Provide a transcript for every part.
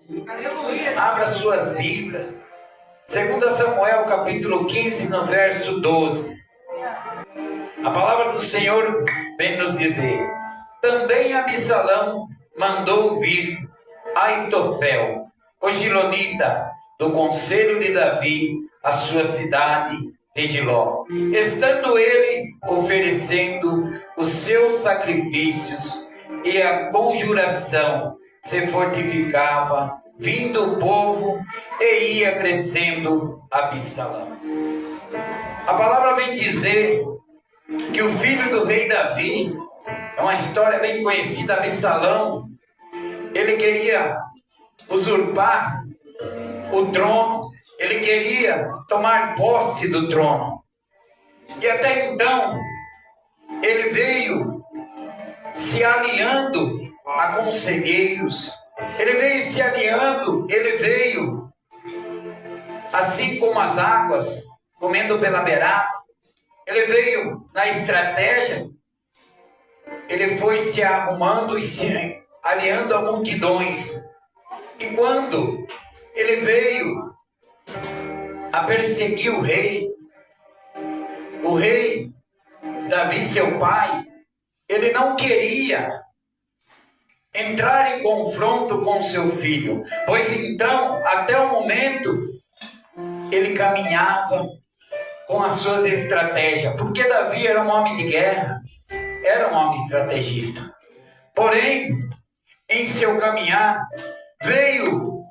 Aleluia. Abra suas Bíblias. 2 Samuel capítulo 15, no verso 12. A palavra do Senhor vem nos dizer: também Absalão mandou vir Aitofel, o gilonita, do conselho de Davi, à sua cidade de Giló, estando ele oferecendo os seus sacrifícios e a conjuração, se fortificava, vindo o povo, e ia crescendo Absalão. A palavra vem dizer que o filho do rei Davi, é uma história bem conhecida, Absalão, ele queria usurpar o trono, ele queria tomar posse do trono. E até então, ele veio se aliando a conselheiros, ele veio se aliando, ele veio, assim como as águas, comendo pela beirada, ele veio na estratégia, ele foi se arrumando e se aliando a multidões. E quando ele veio a perseguir o rei Davi, seu pai, ele não queria entrar em confronto com seu filho, pois então, até o momento, ele caminhava com as suas estratégias, porque Davi era um homem de guerra, era um homem estrategista. Porém, em seu caminhar, veio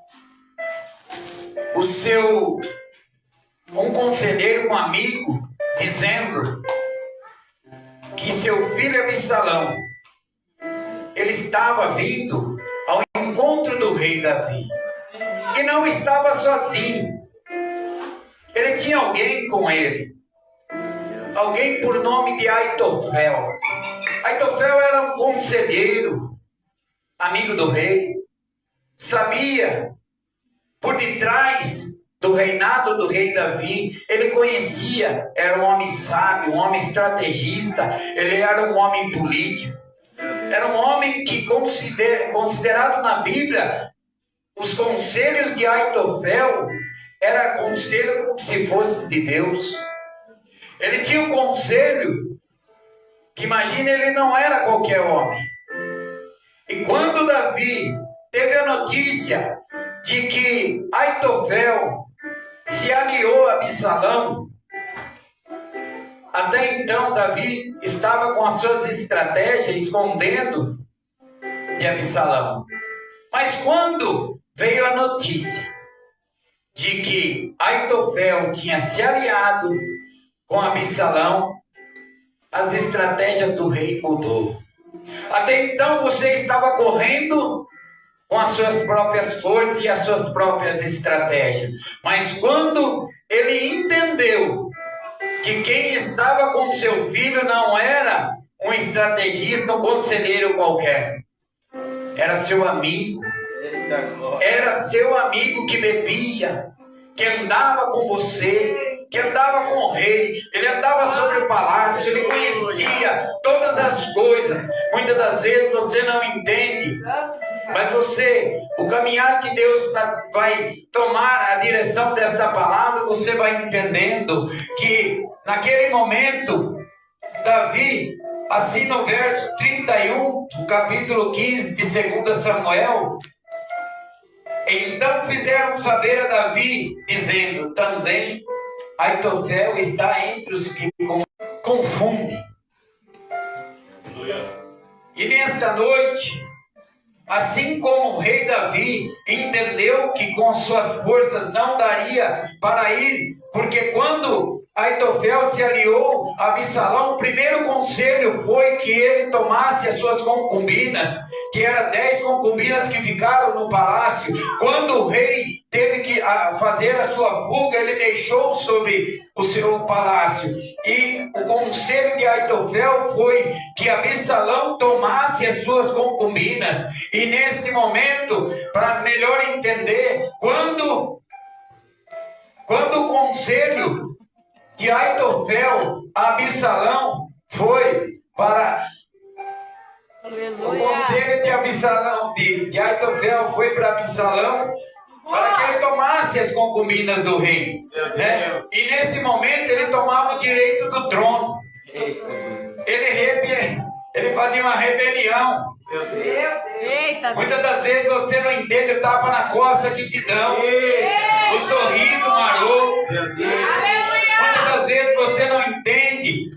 um conselheiro, um amigo, dizendo que seu filho Absalão, ele estava vindo ao encontro do rei Davi, e não estava sozinho, ele tinha alguém com ele, alguém por nome de Aitofel. Aitofel era um conselheiro, amigo do rei, sabia por detrás do reinado do rei Davi, ele conhecia, era um homem sábio, um homem estrategista, ele era um homem político, era um homem que considerado na Bíblia, os conselhos de Aitofel era conselho como se fosse de Deus. Ele tinha um conselho que, imagina, ele não era qualquer homem. E quando Davi teve a notícia de que Aitofel se aliou a Absalão, até então Davi estava com as suas estratégias escondendo de Absalão. Mas quando veio a notícia de que Aitofel tinha se aliado com Absalão, as estratégias do rei mudou. Até então você estava correndo com as suas próprias forças e as suas próprias estratégias. Mas quando ele entendeu que quem estava com seu filho não era um estrategista, um conselheiro qualquer, era seu amigo, era seu amigo que bebia, que andava com você, que andava com o rei, ele andava sobre o palácio, ele conhecia todas as coisas. Muitas das vezes você não entende, mas o caminhar que Deus vai tomar a direção desta palavra, você vai entendendo que naquele momento, Davi, assim no verso 31, do capítulo 15 de 2 Samuel, então fizeram saber a Davi, dizendo, também Aitofel está entre os que confundem. E nesta noite, assim como o rei Davi entendeu que com suas forças não daria para ir, porque quando Aitofel se aliou a Absalão, o primeiro conselho foi que ele tomasse as suas concubinas, que eram 10 concubinas que ficaram no palácio. Quando o rei teve que fazer a sua fuga, ele deixou sobre o seu palácio. E o conselho de Aitofel foi que Absalão tomasse as suas concubinas. E nesse momento, para melhor entender, quando o conselho de Aitofel a Absalão foi para O conselho de Absalão, de Aitofel, foi para Absalão para que ele tomasse as concubinas do rei, né? E nesse momento ele tomava o direito do trono. Ele fazia uma rebelião. Muitas das vezes você não entende o tapa na costa que te dão, o sorriso maroto. Muitas das vezes você não entende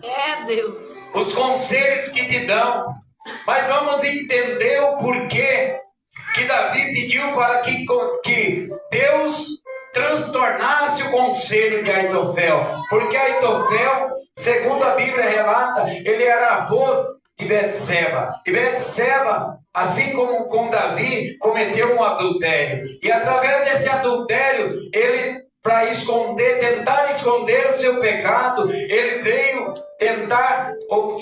os conselhos que te dão. Mas vamos entender o porquê que Davi pediu para que Deus transtornasse o conselho de Aitofel. Porque Aitofel, segundo a Bíblia relata, ele era avô de Betseba. E Betseba, assim como com Davi, cometeu um adultério. E através desse adultério, ele, para tentar esconder o seu pecado, ele veio tentar,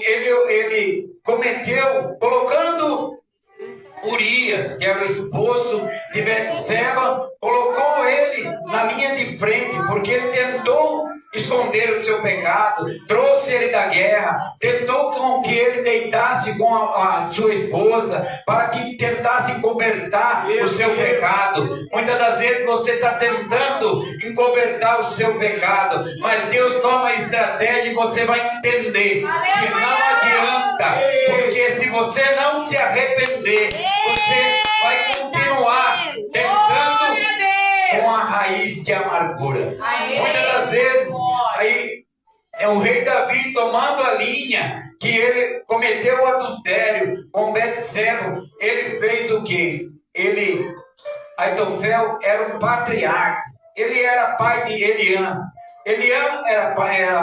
ele cometeu, colocando Urias, que era o esposo de Betseba, colocou ele na linha de frente, porque ele tentou esconder o seu pecado, trouxe ele da guerra, tentou com que ele deitasse com a sua esposa, para que tentasse encobertar o seu pecado. Muitas das vezes você está tentando encobertar o seu pecado, mas Deus toma a estratégia e você vai entender que não adianta, porque se você não se arrepender, você vai continuar tentando com a raiz de amargura. Muitas das vezes, aí é o rei Davi tomando a linha que ele cometeu o adultério com Betseba. Ele fez o quê? Aitofel era um patriarca. Ele era pai de Eliã. Eliã era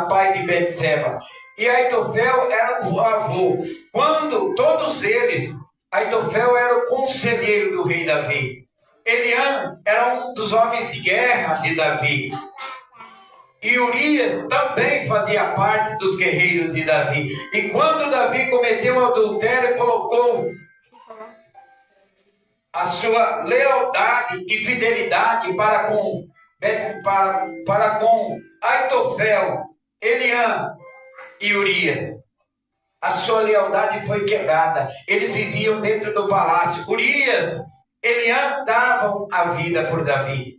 pai de Betseba. E Aitofel era o avô. Quando todos eles, Aitofel era o conselheiro do rei Davi. Eliã era um dos homens de guerra de Davi. E Urias também fazia parte dos guerreiros de Davi. E quando Davi cometeu o adultério, colocou a sua lealdade e fidelidade para com Aitofel, Eliã e Urias. A sua lealdade foi quebrada. Eles viviam dentro do palácio. Urias, Eliã davam a vida por Davi.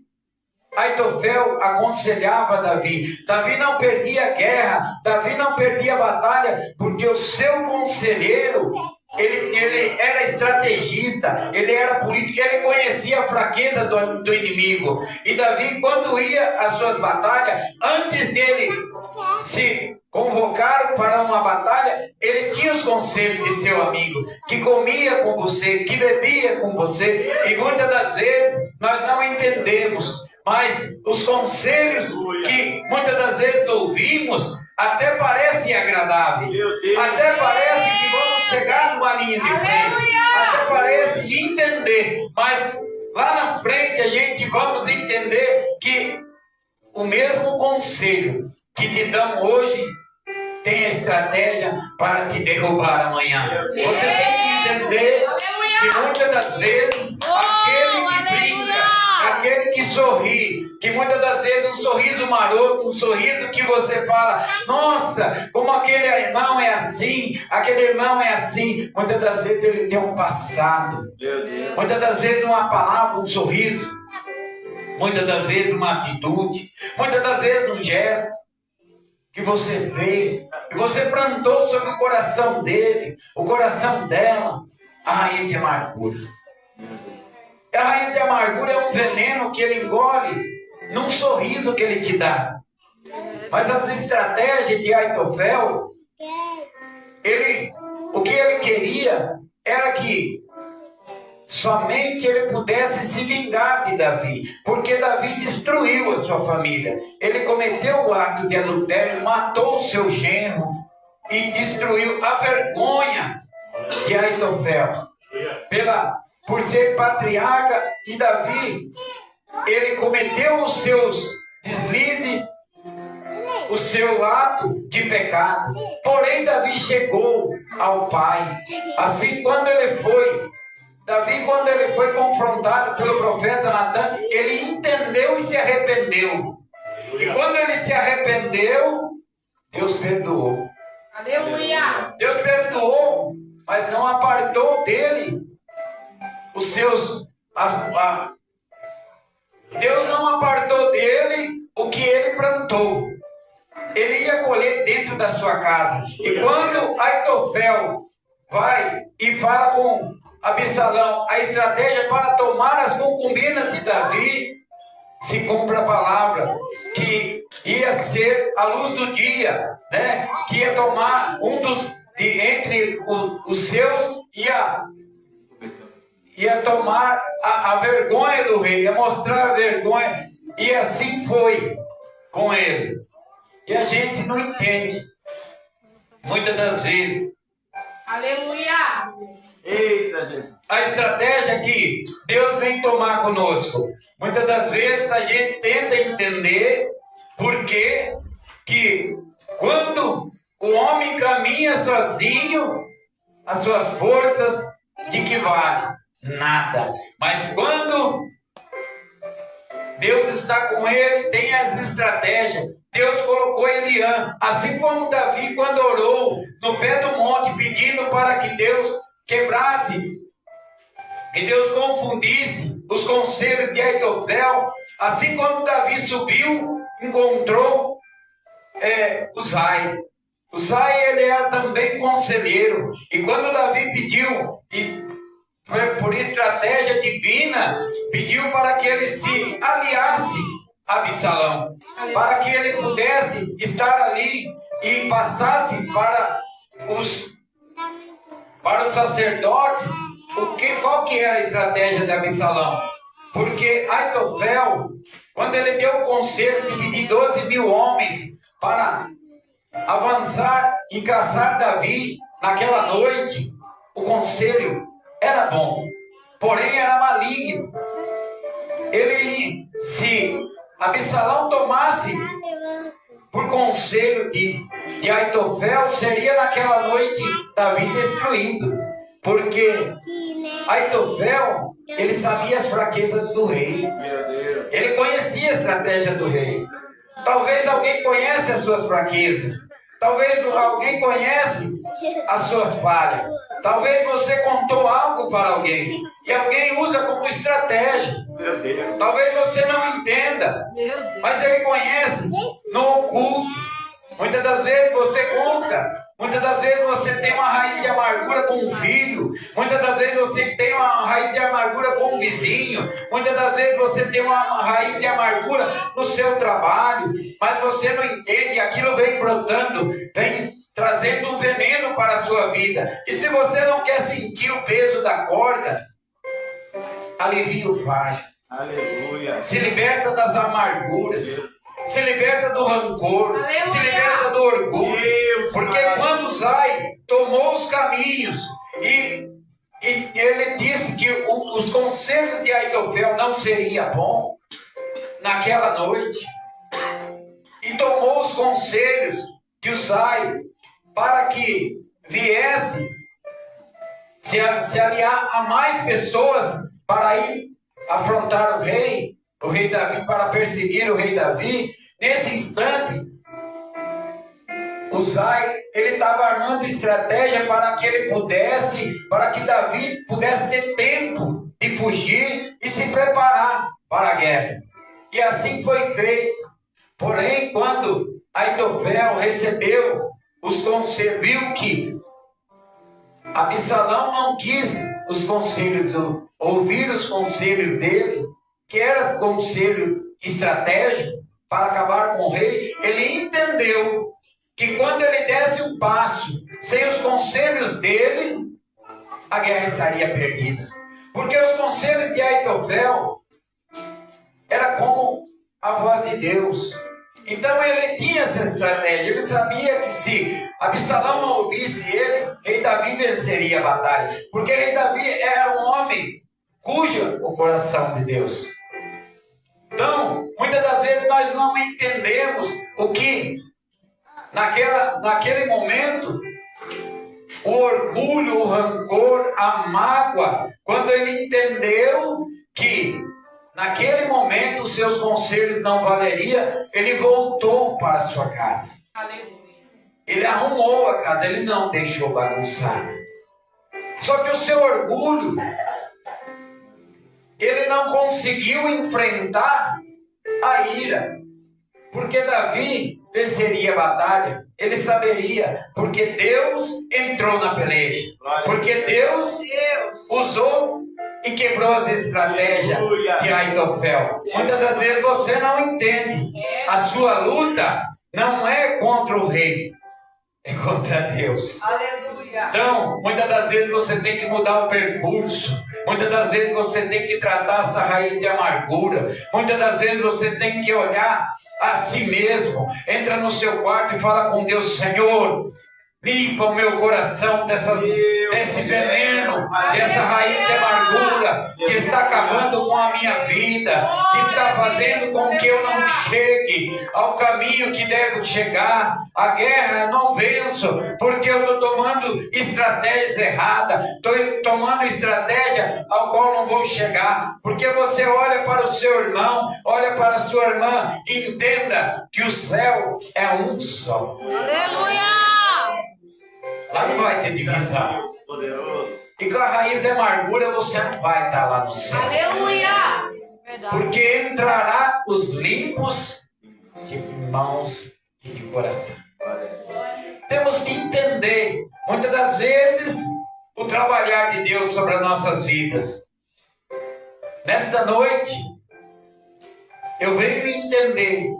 Aitofel aconselhava Davi. Davi não perdia guerra, Davi não perdia batalha, porque o seu conselheiro, ele era estrategista, ele era político, ele conhecia a fraqueza do inimigo. E Davi, quando ia às suas batalhas, antes dele se convocar para uma batalha, ele tinha os conselhos de seu amigo, que comia com você, que bebia com você. E muitas das vezes nós não entendemos, mas os conselhos que muitas das vezes ouvimos até parecem agradáveis, até parece que vamos chegar numa linha de frente, até parece de entender, mas lá na frente a gente vamos entender que o mesmo conselho que te dão hoje tem a estratégia para te derrubar amanhã. Você tem que entender que muitas das vezes aquele que brinca, aquele que sorri, que muitas das vezes um sorriso maroto, um sorriso que você fala, nossa, como aquele irmão é assim, aquele irmão é assim. Muitas das vezes ele tem um passado, muitas das vezes uma palavra, um sorriso, muitas das vezes uma atitude, muitas das vezes um gesto que você fez, e você plantou sobre o coração dele, o coração dela, a raiz de amargura. E a raiz de amargura é um veneno que ele engole num sorriso que ele te dá. Mas as estratégias de Aitofel, o que ele queria era que somente ele pudesse se vingar de Davi, porque Davi destruiu a sua família. Ele cometeu o ato de adultério, matou o seu genro e destruiu a vergonha de Aitofel. Por ser patriarca, e Davi, ele cometeu os seus deslizes, o seu ato de pecado. Porém, Davi chegou ao pai. Assim, Davi, quando ele foi confrontado pelo profeta Natan, ele entendeu e se arrependeu. E quando ele se arrependeu, Deus perdoou. Aleluia! Deus perdoou mas não apartou dele os seus... Deus não apartou dele o que ele plantou. Ele ia colher dentro da sua casa. E quando Aitofel vai e fala com Absalão a estratégia para tomar as concubinas de Davi, se cumpre a palavra que ia ser a luz do dia, né? Que ia tomar entre os seus, ia tomar a vergonha do rei, ia mostrar a vergonha, e assim foi com ele. E a gente não entende, muitas das vezes. Aleluia! Eita, Jesus! A estratégia que Deus vem tomar conosco. Muitas das vezes a gente tenta entender porque que quando o homem caminha sozinho, as suas forças de que vale? Nada. Mas quando Deus está com ele, tem as estratégias. Deus colocou Eliã, assim como Davi, quando orou no pé do monte, pedindo para que Deus quebrasse, que Deus confundisse os conselhos de Aitofel, assim como Davi subiu, encontrou Uzai. Uzai, ele era também conselheiro, e quando Davi pediu, por estratégia divina, pediu para que ele se aliasse a Absalão, para que ele pudesse estar ali e passasse para os sacerdotes qual que era a estratégia de Absalão. Porque Aitofel, quando ele deu o conselho de pedir 12.000 homens para avançar e caçar Davi naquela noite, o conselho era bom, porém era maligno. Se Absalão tomasse por conselho de Aitofel, seria naquela noite Davi destruído, porque Aitofel, ele sabia as fraquezas do rei, ele conhecia a estratégia do rei. Talvez alguém conhece as suas fraquezas, talvez alguém conhece as suas falhas, talvez você contou algo para alguém e alguém usa como estratégia. Talvez você não entenda, mas ele conhece no oculto. Muitas das vezes você conta, muitas das vezes você tem uma raiz de amargura com um filho, muitas das vezes você tem uma raiz de amargura com um vizinho, muitas das vezes você tem uma raiz de amargura no seu trabalho, mas você não entende, aquilo vem brotando, vem trazendo um veneno para a sua vida. E se você não quer sentir o peso da corda, alivia o fardo. Aleluia. Se liberta das amarguras, se liberta do rancor, aleluia, se liberta do orgulho. Deus, porque quando Uzai tomou os caminhos e ele disse que os conselhos de Aitofel não seria bom naquela noite, e tomou os conselhos de Uzai para que viesse se aliar a mais pessoas para ir afrontar o rei Davi, para perseguir o rei Davi. Nesse instante, Uzai, ele estava armando estratégia para que Davi pudesse ter tempo de fugir e se preparar para a guerra. E assim foi feito. Porém, quando Aitofel recebeu os conselhos, viu que Absalão não quis ouvir os conselhos dele, que era conselho estratégico para acabar com o rei. Ele entendeu que quando ele desse um passo sem os conselhos dele, a guerra estaria perdida. Porque os conselhos de Aitofel era como a voz de Deus. Então ele tinha essa estratégia, ele sabia que se Absalão não ouvisse ele, rei Davi venceria a batalha. Porque rei Davi era um homem cujo o coração de Deus. Então, muitas das vezes nós não entendemos o que naquele momento, o orgulho, o rancor, a mágoa, quando ele entendeu que naquele momento os seus conselhos não valeriam, ele voltou para a sua casa. Aleluia. Ele arrumou a casa, ele não deixou bagunçar. Só que o seu orgulho, ele não conseguiu enfrentar a ira. Porque Davi venceria a batalha. Ele saberia, porque Deus entrou na peleja. Porque Deus usou e quebrou as estratégias de Aitofel. Muitas das vezes você não entende. A sua luta não é contra o rei, é contra Deus. Aleluia. Então, muitas das vezes você tem que mudar o percurso. Muitas das vezes você tem que tratar essa raiz de amargura. Muitas das vezes você tem que olhar a si mesmo. Entra no seu quarto e fala com Deus: Senhor, limpa o meu coração desse veneno, dessa raiz de amargura que está acabando com a minha vida, que está fazendo com que eu não chegue ao caminho que devo chegar. A guerra eu não venço porque eu estou tomando estratégias erradas, estou tomando estratégia ao qual não vou chegar. Porque você olha para o seu irmão, olha para a sua irmã, e entenda que o céu é um só. Aleluia. Lá não vai ter divisão. Poderoso. E com a raiz da amargura você não vai estar lá no céu. Aleluia. Verdade. Porque entrará os limpos de mãos e de coração. Temos que entender, muitas das vezes, o trabalhar de Deus sobre as nossas vidas. Nesta noite, eu venho entender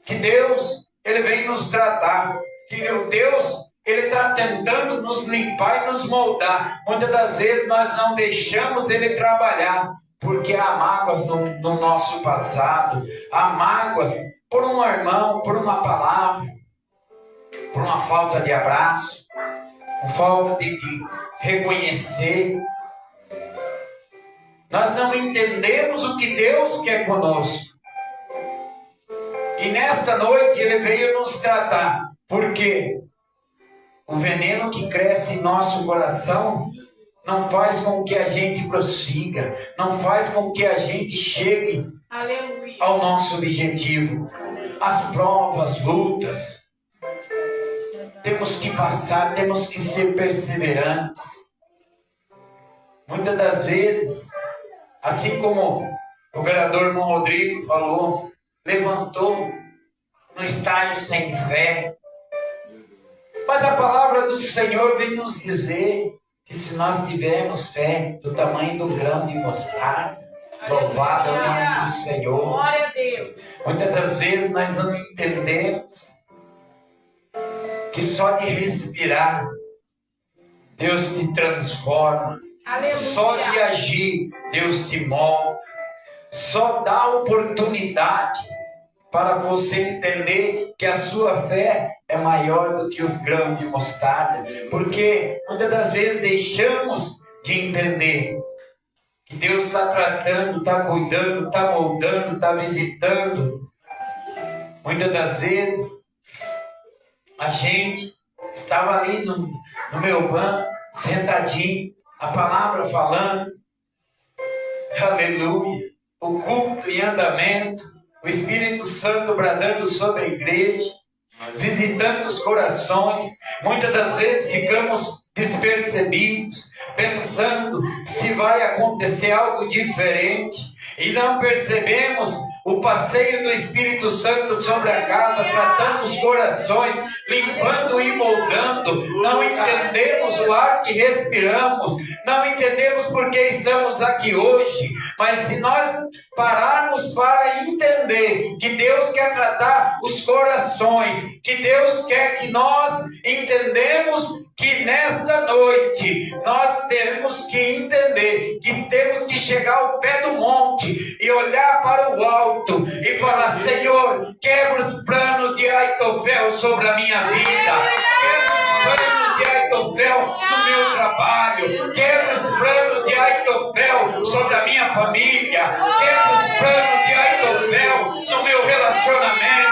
que Deus, Ele vem nos tratar. Que Deus, Ele está tentando nos limpar e nos moldar. Muitas das vezes nós não deixamos Ele trabalhar, porque há mágoas no nosso passado, há mágoas por um irmão, por uma palavra, por uma falta de abraço, por falta de reconhecer. Nós não entendemos o que Deus quer conosco. E nesta noite Ele veio nos tratar, porque o veneno que cresce em nosso coração não faz com que a gente prossiga, não faz com que a gente chegue Aleluia. ao nosso objetivo. As provas, lutas, temos que passar, temos que ser perseverantes. Muitas das vezes, assim como o vereador irmão Rodrigo falou, levantou no estágio sem fé. Mas a palavra do Senhor vem nos dizer que se nós tivermos fé do tamanho do grão de mostarda, louvado é o nome do Senhor. Glória a Deus. Muitas das vezes nós não entendemos que só de respirar Deus te transforma. Aleluia. Só de agir Deus te molda. Só dá oportunidade para você entender que a sua fé é maior do que o grão de mostarda. Porque muitas das vezes deixamos de entender que Deus está tratando, está cuidando, está moldando, está visitando. Muitas das vezes a gente estava ali no meu banco, sentadinho, a palavra falando, aleluia, o culto em andamento, o Espírito Santo bradando sobre a igreja, visitando os corações. Muitas das vezes ficamos despercebidos, pensando se vai acontecer algo diferente, e não percebemos o passeio do Espírito Santo sobre a casa, tratando os corações, limpando e moldando. Não entendemos o ar que respiramos, não entendemos porque estamos aqui hoje, mas se nós pararmos para entender que Deus quer tratar os corações, que Deus quer que nós entendemos que nesta noite nós temos que entender que temos que chegar ao pé do monte e olhar para o alto e falar: Senhor, quebra os planos de Aitofel sobre a minha vida, quebra os planos de Aitofel no meu trabalho, quebra os planos de Aitofel sobre a minha família, quebra os planos de Aitofel no meu relacionamento.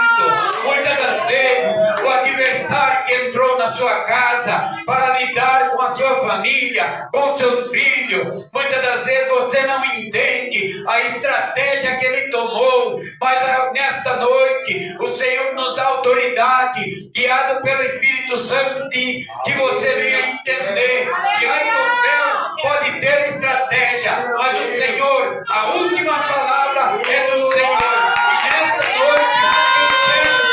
Muitas das vezes o adversário que entrou na sua casa para lidar com a sua família, com seus filhos, muitas das vezes você não entende a estratégia que ele tomou, mas nesta noite noite o Senhor nos dá autoridade, guiado pelo Espírito Santo, de que você venha entender que Aitofel pode ter estratégia, mas o Senhor, a última palavra é do Senhor. E nessa noite,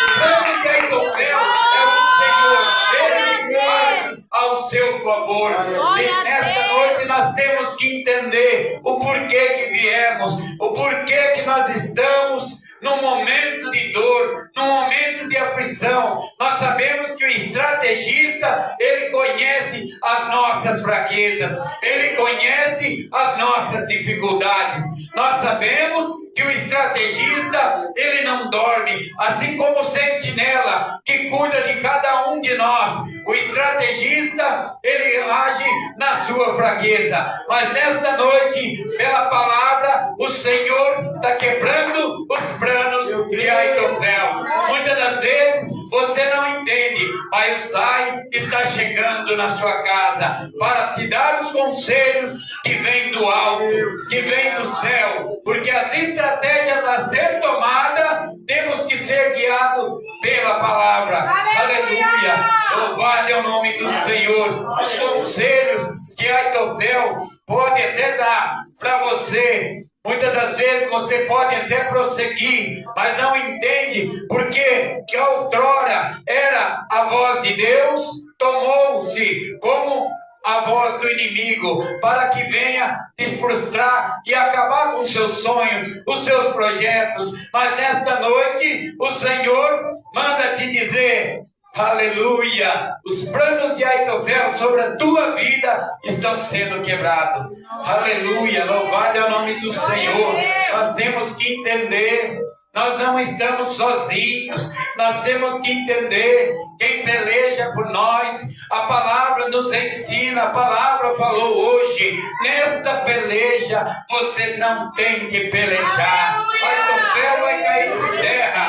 o plano de Aitofel é o Senhor. Ele faz ao seu favor. E nesta noite nós temos que entender o porquê que viemos, o porquê que nós estamos num momento de dor, num momento de aflição. Nós sabemos que o estrategista, ele conhece as nossas fraquezas, ele conhece as nossas dificuldades. Nós sabemos que o estrategista, ele não dorme, assim como o sentinela que cuida de cada um de nós. O estrategista, ele age na sua fraqueza. Mas nesta noite, pela palavra, o Senhor está quebrando os planos de Aitofel. Muitas das vezes você não entende, mas o Sai está chegando na sua casa para te dar os conselhos que vêm do alto, que vêm do céu, porque as estratégias a ser tomadas temos que ser guiados pela palavra. Aleluia! Louvado é o nome do Senhor. Os conselhos que Aitofel pode até dar para você, muitas das vezes você pode até prosseguir, mas não entende porque que outrora era a voz de Deus, tomou-se como a voz do inimigo, para que venha te frustrar e acabar com os seus sonhos, os seus projetos. Mas nesta noite o Senhor manda te dizer: aleluia, os planos de Aitofel sobre a tua vida estão sendo quebrados. Aleluia, louvado é o nome do Senhor. Nós temos que entender, nós não estamos sozinhos, nós temos que entender quem peleja por nós. A palavra nos ensina, a palavra falou hoje, nesta peleja você não tem que pelejar. Aitofel vai cair por terra.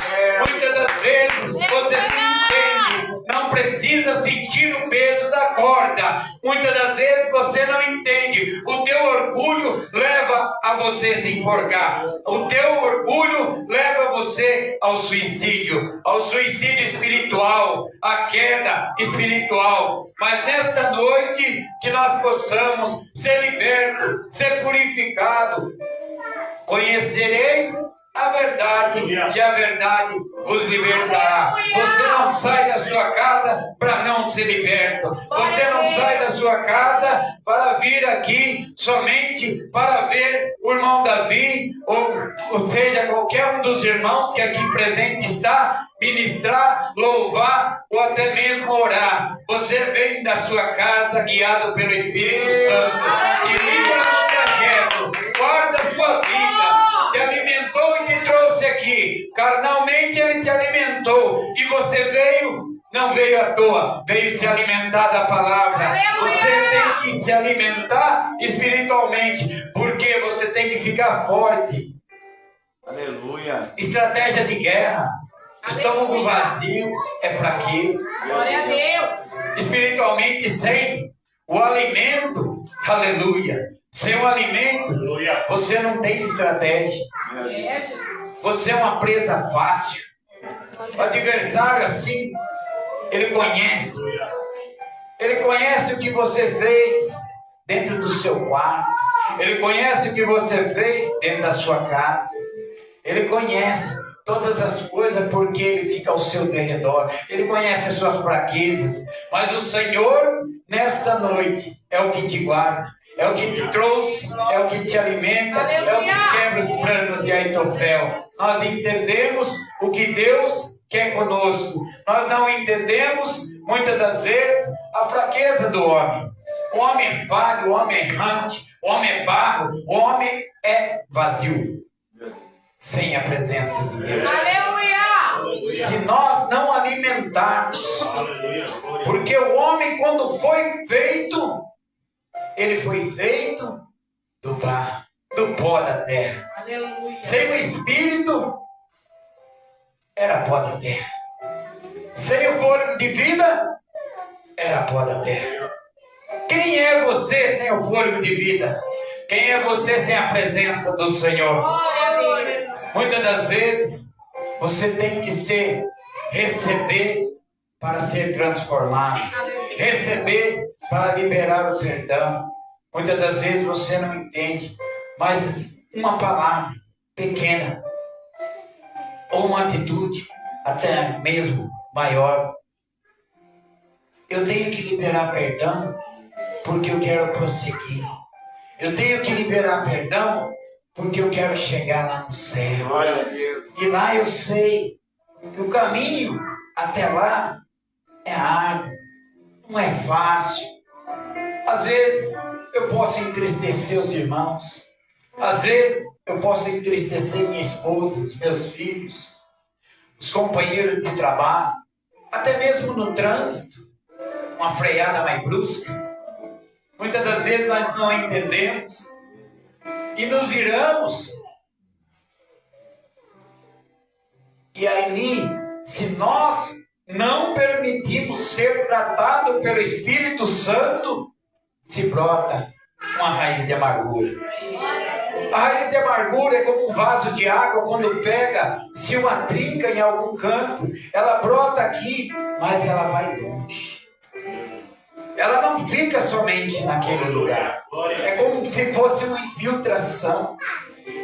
Muitas das vezes você não entende, não precisa sentir o peso da corda. Muitas das vezes você não entende, o teu orgulho leva a você se enforcar, o teu orgulho leva você ao suicídio espiritual, à queda espiritual. Mas nesta noite que nós possamos ser libertos, ser purificados. Conhecereis a verdade e a verdade vos libertará. Você não sai da sua casa para não ser liberto. Você não sai da sua casa para vir aqui somente para ver o irmão Davi, ou seja, qualquer um dos irmãos que aqui presente está, ministrar, louvar ou até mesmo orar. Você vem da sua casa guiado pelo Espírito Santo, que livra no trajeto, guarda a sua vida, te alimentou e te trouxe aqui. Carnalmente ele te alimentou e você veio, não veio à toa, veio se alimentar da palavra. Você tem que se alimentar espiritualmente, porque você tem que ficar forte. Aleluia. Estratégia de guerra, estômago vazio é fraqueza. Glória a Deus. Espiritualmente sem o alimento, aleluia, sem o alimento, você não tem estratégia. É, Jesus. Você é uma presa fácil. O adversário assim, ele conhece o que você fez dentro do seu quarto, ele conhece o que você fez dentro da sua casa, ele conhece todas as coisas porque ele fica ao seu derredor, ele conhece as suas fraquezas, mas o Senhor nesta noite é o que te guarda, é o que te trouxe, é o que te alimenta, é o que quebra os planos de Aitofel. Nós entendemos o que Deus quer conosco, nós não entendemos muitas das vezes a fraqueza do homem. O homem é falho, o homem é errante, o homem é barro, o homem é vazio, sem a presença de Deus. Aleluia! Se nós não alimentarmos, porque o homem quando foi feito, ele foi feito do barro, do pó da terra. Aleluia! Sem o Espírito, era pó da terra. Sem o fôlego de vida, era pó da terra. Quem é você sem o fôlego de vida? Quem é você sem a presença do Senhor? Glória a Deus! Muitas das vezes, Você tem que receber para ser transformado. Receber para liberar o perdão. Muitas das vezes você não entende, mas uma palavra pequena ou uma atitude até mesmo maior. Eu tenho que liberar perdão porque eu quero prosseguir. Eu tenho que liberar perdão porque eu quero chegar lá no céu. Glória a Deus. E lá eu sei que o caminho até lá é árduo, não é fácil. Às vezes eu posso entristecer os irmãos. Às vezes eu posso entristecer minha esposa, os meus filhos, os companheiros de trabalho, até mesmo no trânsito, uma freada mais brusca. Muitas das vezes nós não entendemos e nos iramos. E aí, se nós não permitimos ser tratados pelo Espírito Santo, se brota uma raiz de amargura. A raiz de amargura é como um vaso de água, quando pega, se uma trinca em algum canto, ela brota aqui, mas ela vai longe. Ela não fica somente naquele lugar. É como se fosse uma infiltração.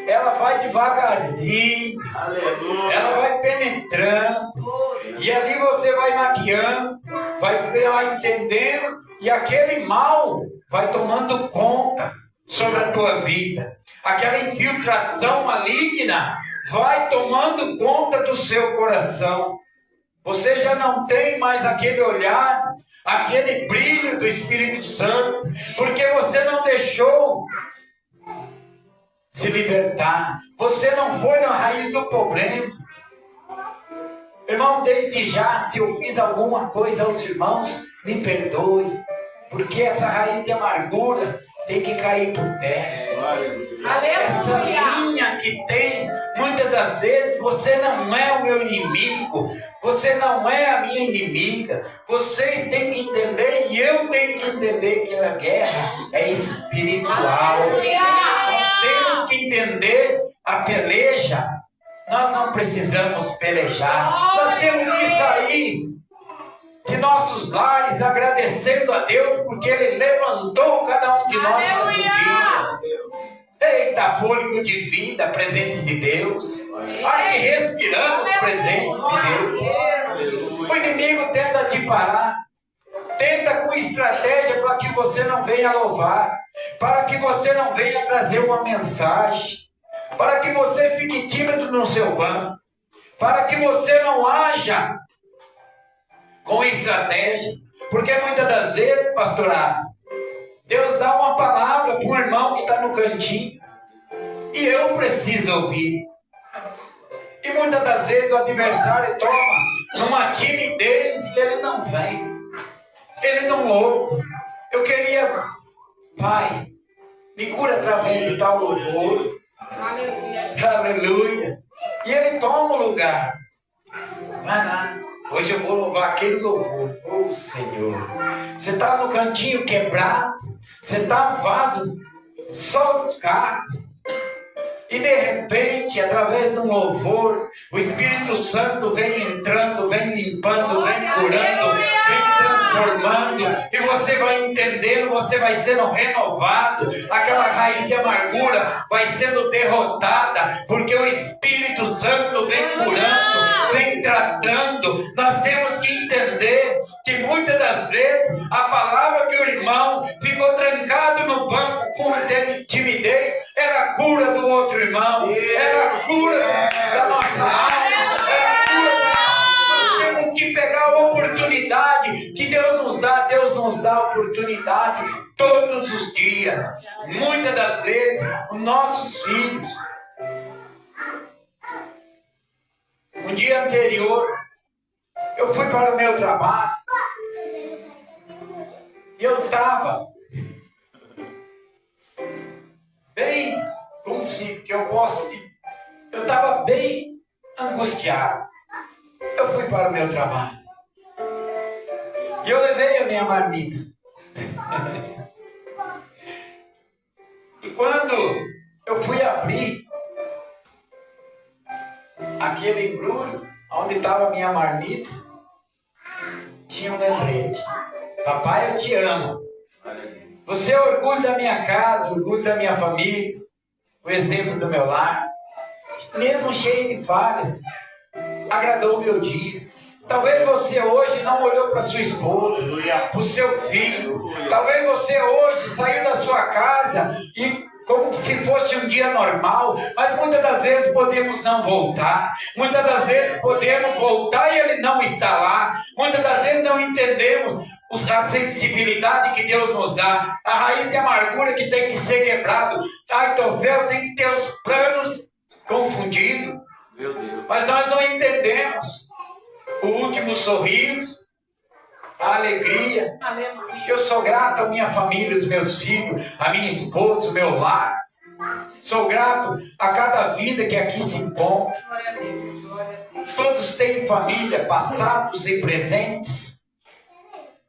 Ela vai devagarzinho. Aleluia. Ela vai penetrando. E ali você vai maquiando, vai entendendo, e aquele mal vai tomando conta sobre a tua vida. Aquela infiltração maligna vai tomando conta do seu coração. Você já não tem mais aquele olhar, aquele brilho do Espírito Santo, porque você não deixou se libertar. Você não foi na raiz do problema. Irmão, desde já, se eu fiz alguma coisa aos irmãos, me perdoe, porque essa raiz de amargura tem que cair por terra. Essa linha que tem, muitas das vezes, você não é o meu inimigo, você não é a minha inimiga. Vocês têm que entender, e eu tenho que entender, que a guerra é espiritual. Nós temos que entender a peleja. Nós não precisamos pelejar. Nós temos que sair de nossos lares agradecendo a Deus, porque Ele levantou cada um de nós nesse dia. Eita, fôlego de vida, presente de Deus. Olha que respiramos, presente de Deus. O inimigo tenta te parar, tenta com estratégia para que você não venha louvar, para que você não venha trazer uma mensagem, para que você fique tímido no seu banco, para que você não haja com estratégia, porque muitas das vezes, pastorado, Deus dá uma palavra para um irmão que está no cantinho, e eu preciso ouvir. E muitas das vezes o adversário toma uma timidez e ele não vem, ele não ouve. Eu queria, Pai, me cura através de tal louvor. Aleluia. E ele toma o lugar. Vai lá. Hoje eu vou louvar aquele louvor. Oh, Senhor. Você está no cantinho quebrado. Você está no vaso só os carros. E de repente, através de um louvor, o Espírito Santo vem entrando, vem limpando, vem curando, vem transformando. E você vai entendendo, você vai sendo renovado. Aquela raiz de amargura vai sendo derrotada, porque o Espírito Santo vem curando, vem tratando. Nós temos que entender que muitas das vezes a palavra que o irmão ficou trancado no banco com timidez era a cura do outro irmão, era a cura da nossa alma, era a cura. Nós temos que pegar a oportunidade que Deus nos dá oportunidade todos os dias. Muitas das vezes, os nossos filhos. Um dia anterior, eu fui para o meu trabalho e eu estava bem, como se que eu posso, eu estava bem angustiado. Eu fui para o meu trabalho e eu levei a minha marmita. E quando eu fui abrir aquele embrulho onde estava a minha marmita, tinha um lembrete. Papai, eu te amo. Você é o orgulho da minha casa, o orgulho da minha família, o exemplo do meu lar. Mesmo cheio de falhas, agradou o meu dia. Talvez você hoje não olhou para sua esposa, para o seu filho. Talvez você hoje saiu da sua casa e como se fosse um dia normal, mas muitas das vezes podemos não voltar. Muitas das vezes podemos voltar e ele não está lá. Muitas das vezes não entendemos a sensibilidade que Deus nos dá, a raiz de amargura que tem que ser quebrado. Aitofel tem que ter os planos confundidos. Meu Deus. Mas nós não entendemos o último sorriso, a alegria. Aleluia. Eu sou grato à minha família, os meus filhos, a minha esposa, o meu lar. Sou grato a cada vida que aqui se encontra. Glória a Deus. Glória a Deus. Todos têm família, passados e presentes,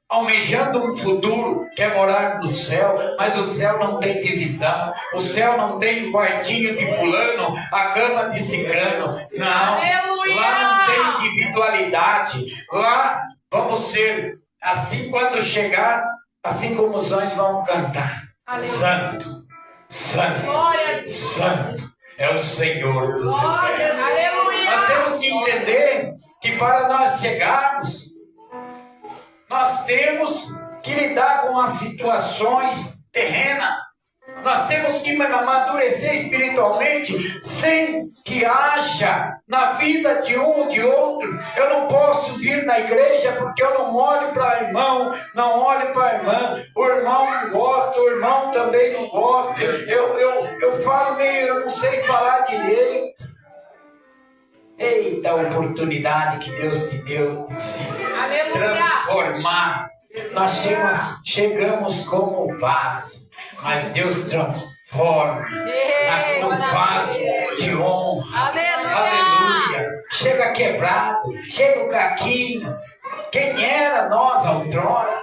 almejando um futuro, quer morar no céu, mas o céu não tem divisão, o céu não tem quartinho de fulano, a cama de cicrano, não. Aleluia! Lá não tem individualidade, lá vamos ser, assim quando chegar, assim como os anjos vão cantar, Aleluia. santo, santo, Glória a Deus. santo é o Senhor dos Glória. exércitos. Aleluia. Nós temos que entender que para nós chegarmos, nós temos que lidar com as situações terrenas. Nós temos que amadurecer espiritualmente sem que haja na vida de um ou de outro. Eu não posso vir na igreja porque eu não olho para o irmão, não olho para a irmã. O irmão não gosta, o irmão também não gosta. Eu falo meio, eu não sei falar direito. Eita oportunidade que Deus te deu de se Aleluia. transformar. Nós chegamos como vaso, mas Deus transforma no vaso de honra. Aleluia. Chega quebrado, chega o caquinho. Quem era nós outrora?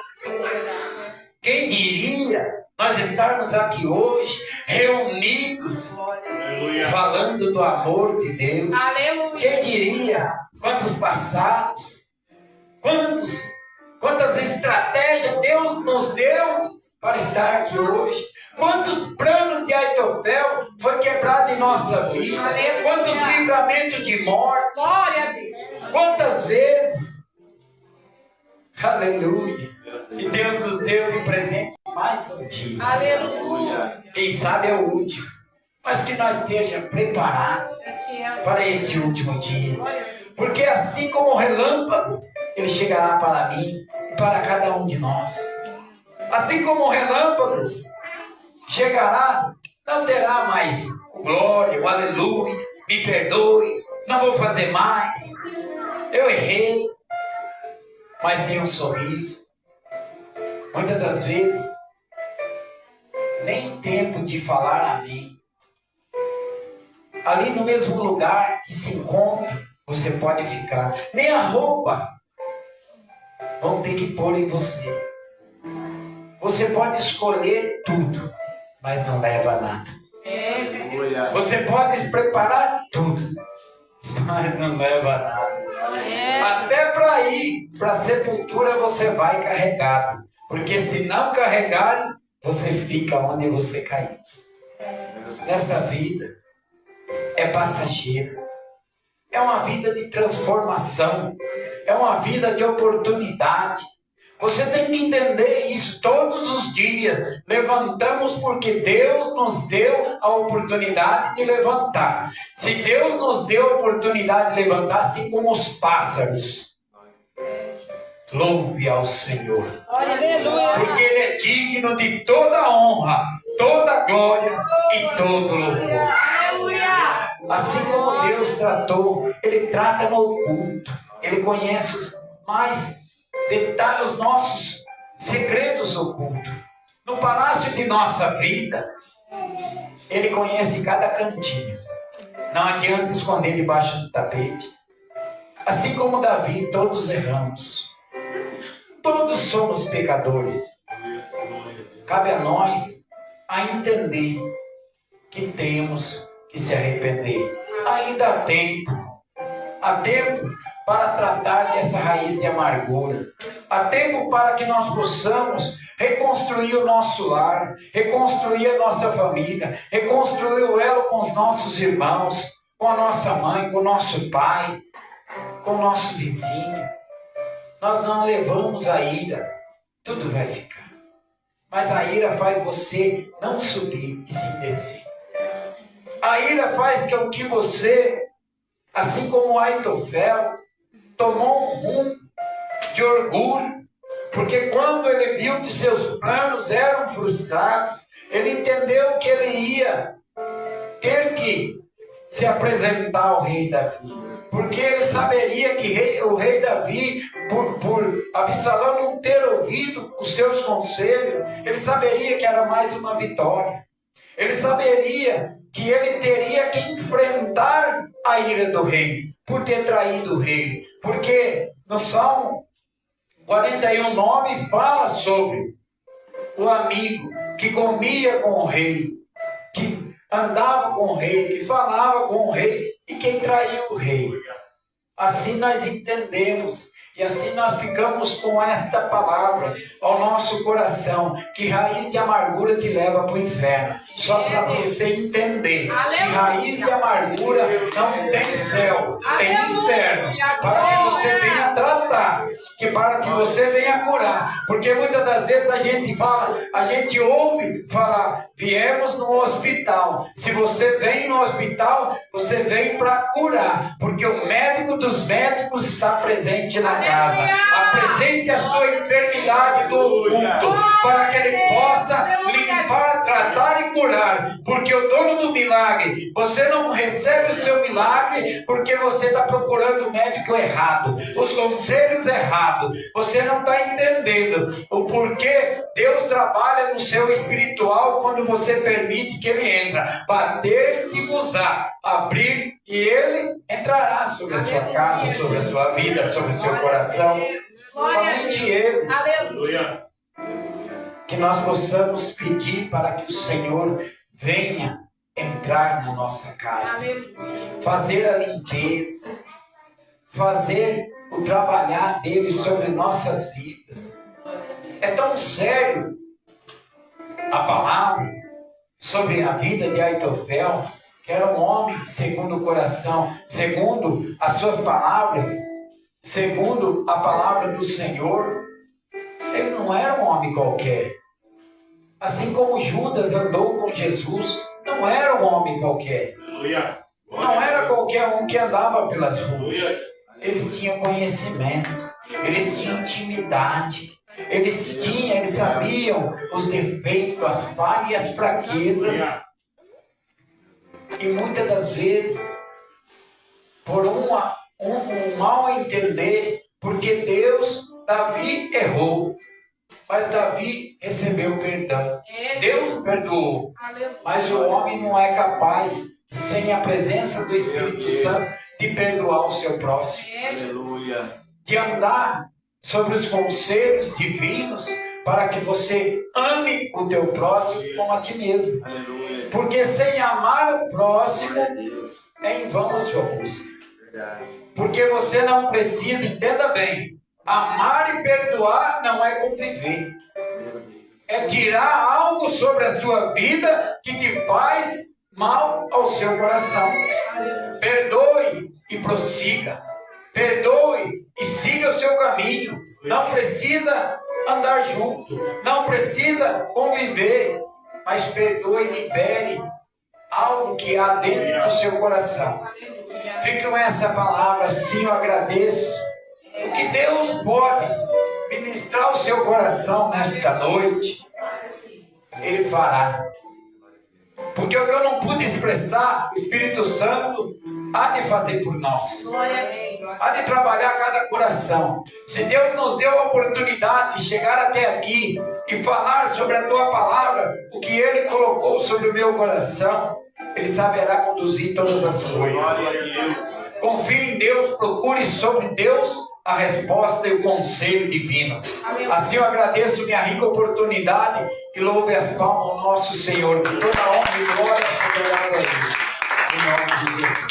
Quem diria nós estarmos aqui hoje, reunidos, falando do amor de Deus? Aleluia. Quem diria? Quantos passados? Quantas estratégias Deus nos deu para estar aqui hoje? Quantos planos de Aitofel foi quebrado em nossa vida? Aleluia. Quantos livramentos de morte? Glória a Deus. Quantas vezes? Aleluia. E Deus nos deu de presente mais um dia. Aleluia. Quem sabe é o último. Mas que nós estejamos preparados para esse último dia. Glória a Deus. Porque assim como o relâmpago, ele chegará para mim e para cada um de nós. Assim como o relâmpago chegará, não terá mais o glória, o aleluia, me perdoe, não vou fazer mais. Eu errei, mas dei um sorriso. Muitas das vezes, nem tempo de falar amém. Ali no mesmo lugar que se encontra, você pode ficar. Nem a roupa vão ter que pôr em você. Você pode escolher tudo, mas não leva nada. Você pode preparar tudo, mas não leva nada. Até para ir para a sepultura você vai carregado. Porque se não carregar, você fica onde você caiu. Nessa vida é passageiro. É uma vida de transformação. É uma vida de oportunidade. Você tem que entender isso todos os dias. Levantamos porque Deus nos deu a oportunidade de levantar. Se Deus nos deu a oportunidade de levantar, assim como os pássaros, louve ao Senhor. Aleluia. Porque Ele é digno de toda honra, toda glória e todo louvor. Aleluia. Assim como Deus tratou, Ele trata no oculto. Ele conhece os mais detalhes, os nossos segredos ocultos. No palácio de nossa vida, Ele conhece cada cantinho. Não adianta esconder debaixo do tapete. Assim como Davi, todos erramos. Todos somos pecadores. Cabe a nós a entender que temos que se arrepender. Ainda há tempo. Há tempo para tratar dessa raiz de amargura. Há tempo para que nós possamos reconstruir o nosso lar, reconstruir a nossa família, reconstruir o elo com os nossos irmãos, com a nossa mãe, com o nosso pai, com o nosso vizinho. Nós não levamos a ira, tudo vai ficar. Mas a ira faz você não subir e sim descer. A ira faz com que você, assim como Aitofel, tomou um rumo de orgulho, porque quando ele viu que seus planos eram frustrados, ele entendeu que ele ia ter que se apresentar ao rei Davi, porque ele saberia que o rei Davi, por Absalão não ter ouvido os seus conselhos, ele saberia que era mais uma vitória. Ele saberia que ele teria que enfrentar a ira do rei, por ter traído o rei. Porque no Salmo 41:9 fala sobre o amigo que comia com o rei, que andava com o rei, que falava com o rei e quem traiu o rei. Assim nós entendemos. E assim nós ficamos com esta palavra ao nosso coração, que raiz de amargura te leva para o inferno. Só para você entender que raiz de amargura não tem céu, tem inferno. Para que você venha tratar, que para que você venha curar. Porque muitas das vezes a gente ouve falar, viemos no hospital. Se você vem no hospital, você vem para curar. Porque o médico dos médicos está presente na casa. Apresente a sua enfermidade do oculto, para que ele possa limpar, tratar e curar. Porque o dono do milagre, você não recebe o seu milagre porque você está procurando o médico errado, os conselhos errados. Você não está entendendo o porquê Deus trabalha no seu espiritual quando você permite que ele entra. Bater-se-vos-á, abrir, e ele entrará sobre a sua casa, sobre a sua vida, sobre o seu coração. Somente ele. Aleluia. Que nós possamos pedir para que o Senhor venha entrar na nossa casa, fazer a limpeza, fazer o trabalhar dele sobre nossas vidas. É tão sério a palavra sobre a vida de Aitofel, que era um homem segundo o coração, segundo as suas palavras, segundo a palavra do Senhor. Ele não era um homem qualquer. Assim como Judas andou com Jesus, não era um homem qualquer. Não era qualquer um que andava pelas ruas. Eles tinham conhecimento, eles tinham intimidade, eles sabiam os defeitos, as falhas e as fraquezas. E muitas das vezes, por um mal entender, porque Davi errou, mas Davi recebeu perdão. Deus perdoou, mas o homem não é capaz, sem a presença do Espírito Santo, de perdoar o seu próximo. De andar sobre os conselhos divinos, para que você ame o teu próximo como a ti mesmo. Porque sem amar o próximo, é em vão a sua busca. Porque você não precisa, entenda bem, amar e perdoar não é conviver. É tirar algo sobre a sua vida que te faz mal ao seu coração. Perdoe e prossiga. Perdoe e siga o seu caminho. Não precisa andar junto, não precisa conviver, mas perdoe e libere algo que há dentro do seu coração. Fique com essa palavra, assim eu agradeço. O que Deus pode ministrar o seu coração nesta noite, Ele fará. Porque o que eu não pude expressar, o Espírito Santo há de fazer por nós. Há de trabalhar cada coração. Se Deus nos deu a oportunidade de chegar até aqui e falar sobre a tua palavra, o que Ele colocou sobre o meu coração, Ele saberá conduzir todas as coisas. Confie em Deus, procure sobre Deus a resposta e o conselho divino. Assim eu agradeço minha rica oportunidade e louve as palmas ao nosso Senhor. Por toda a honra e glória, em nome de Jesus.